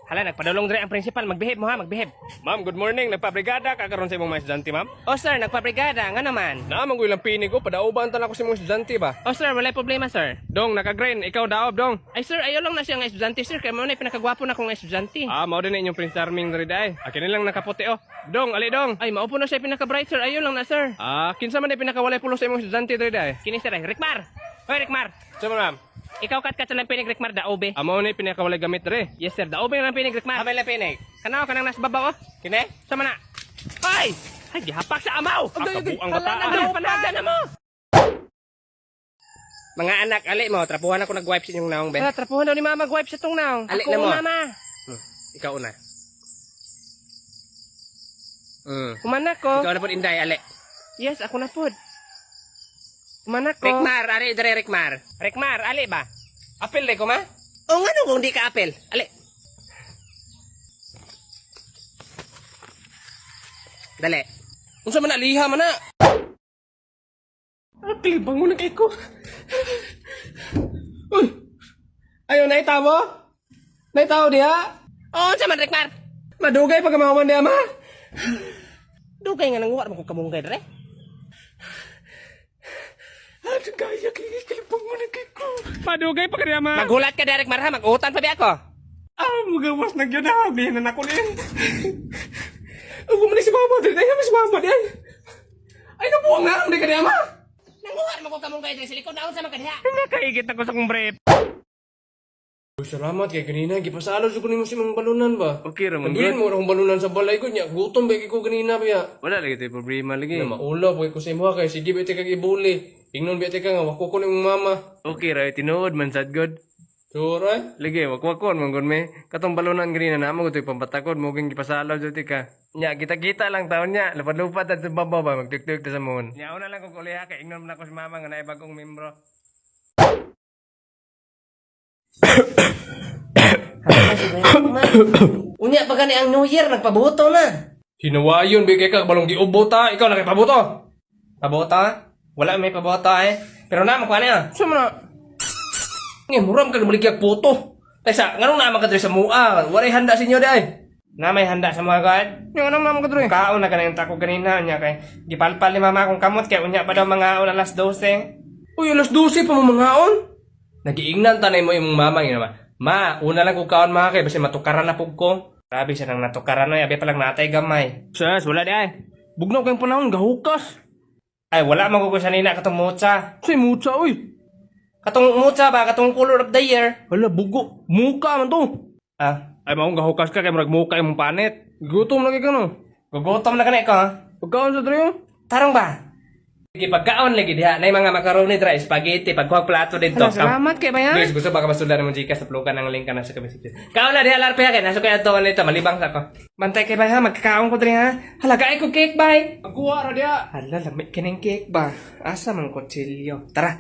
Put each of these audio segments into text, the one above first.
Hala, nagpadulong dire ang principal. Magbehave mo ha, magbehave. Ma'am, good morning. Nagpabrigada ka karon sa imong mga estudyante, ma'am? Oh sir, nagpabrigada. Nga naman. Naamang ko ilang pinig ko, padauban tan ako sa imong estudyante ba? Oh sir, wala problema sir. Dong, naka-green. Ikaw daob, dong. Ay sir, ayaw lang na siya nga estudyante sir. Kaya mo na pinakagwapo na akong estudyante. Mao din na inyong Prince Charming diri day. Akin nilang nakaputi oh. Dong, ali dong. Ay, maupo na siya pinaka-bright sir. Ayaw lang na sir. Kinsa man ay pinakawalay pulo sa imong estudyante diri day? Kini sir, Rickmar. Hoy Rickmar. Sa ma'am. Ikaw kat sa lang pinig Rickmar daobe. Mao ni pinakawalay gamit diri. Yes sir, daobe lang pinig Rickmar. Amay lang pinig. Kanaw kanang nasa babaw oh. Kini? Sama na. Ay! Ay, gihapak sa amaw! Kabuang Hala bataan. na, panaga na mo! Mga anak, ali mo, trapuhan ako nag-wipe sa inyong naong, Ben. Hala, trapuhan daw ni mama mag-wipe sa itong naong. Ali na mo. Mama. Ikaw una. Kumanak ko. Ikaw na po inday, ali. Yes, ako na po. Kumanak ko. Rickmar, ali, dire Rickmar. Rickmar, ali ba? Apil day ko ma? O nga no, kung di ka apel. Ali. Dali. Unsa man aliha man na? Klibang mo na kay ko. Uy! Ayaw, naitaw mo? Naitaw diha? Oo, sa man, Rickmar. Madugay pag kamahuman diha, ma? Dugay nga nang uwar mo kung kamunggay, re. Ano kaya kay klibang mo na kay ko? Madugay pag diha, ma? Magulat ka, Rickmar, ha? Mag-utan pa di ako. Magawas na yun na. Bihinan ako din. Ako man si mama din. Ayaw si mama din. Ay, nabuang nga. Hindi ka diha, ma? Nanguwar mo kung kamunggay, re. Silikod na sa mga kadiha. Nakaigit ako sa kong brief. Salamat kay kanina. Gipasalo sa kunin mo si mga balunan ba? Okay ra man Nabilin mo akong balunan sa balay ko niya. Gutom ba ko kanina ba? Wala lagi tayo problema lagi. Na maulaw po ko sa imo kay sige bete kag ibuli. Ingnon bete ka nga wako ko ning mama. Okay ra tinuod man sad god. Sure ay? Lagi wakwakon man gud me. Katong balunan ganina na mo gud pampatakod mo ging gipasalaw jud ka. Nya kita-kita lang taon nya. Lapad-lupad at sa babaw ba magtuk-tuk ta sa mon. Nya una lang ko kuliha kay ingnon man ako sa mama nga naay bagong membro. Unya pa gani ang New Year, nagpabuto na. Hinawayon bigay ka balong giubota. Ikaw na kay pabuto. Pabuto? Wala may pabuto eh. Pero na, makuha na yan. Saan mo na? Ngayon, muram ka nabaligyak puto. Taysa, nganong naman ka dre sa mua? Waray handa sa inyo day. Na may handa sa mga guard. Yung anong naman ka dre? Kaon na ganang tako ganina niya kay gipalpal ni mama kong kamot kay unya pa daw mga alas 12. Uy, alas 12 pa mo mangaon. Nagiingnan tanay mo imong mama yun naman. Ma, una lang kong kaon mga kay basta matukaran na pug ko. Grabe siya nang natukaran na, abi pa lang natay gamay. Sas, wala di ay. Bugnaw kayong panahon, gahukas. Ay, wala man ko sa nina katong mutsa. Say, mutsa, uy. Katong mutsa ba, katong color of the year. Hala, bugo. Muka man to. Ay, maong gahukas ka kay marag muka imong panit. Gutom lagi ka no. Gugutom na kanay ko ha. Pagkaon sa dre. Tarong ba? Sige, pagkaon lagi diha. Nay mga macaroni dry, spaghetti, pagkuhag plato dito. Salamat kay bayan. Guys, gusto baka masulan mo Gcash, upload ng link ka na sa comment. Kaon na diha larpe kay naso kay ato nito malibang sa ko. Bantay kay bay ha, magkakaon ko diri ha. Hala kay ko cake bay. Agkuha ra dia. Hala, lamig kining cake ba? Asa man kutsilyo? Tara.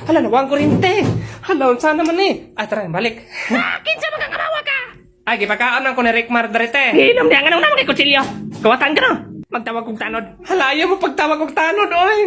Hala, nawang kurinte. Hala, unsa naman ni? Tara, balik. Kinsa magkakamawa ka? Ay, gipakaon man ko ni Rickmar darete. Hinom diha nga naman kay kutsilyo. Kawatan ka no. Magtawag kong tanod. Hala, ayaw mo pagtawag kong tanod, oy.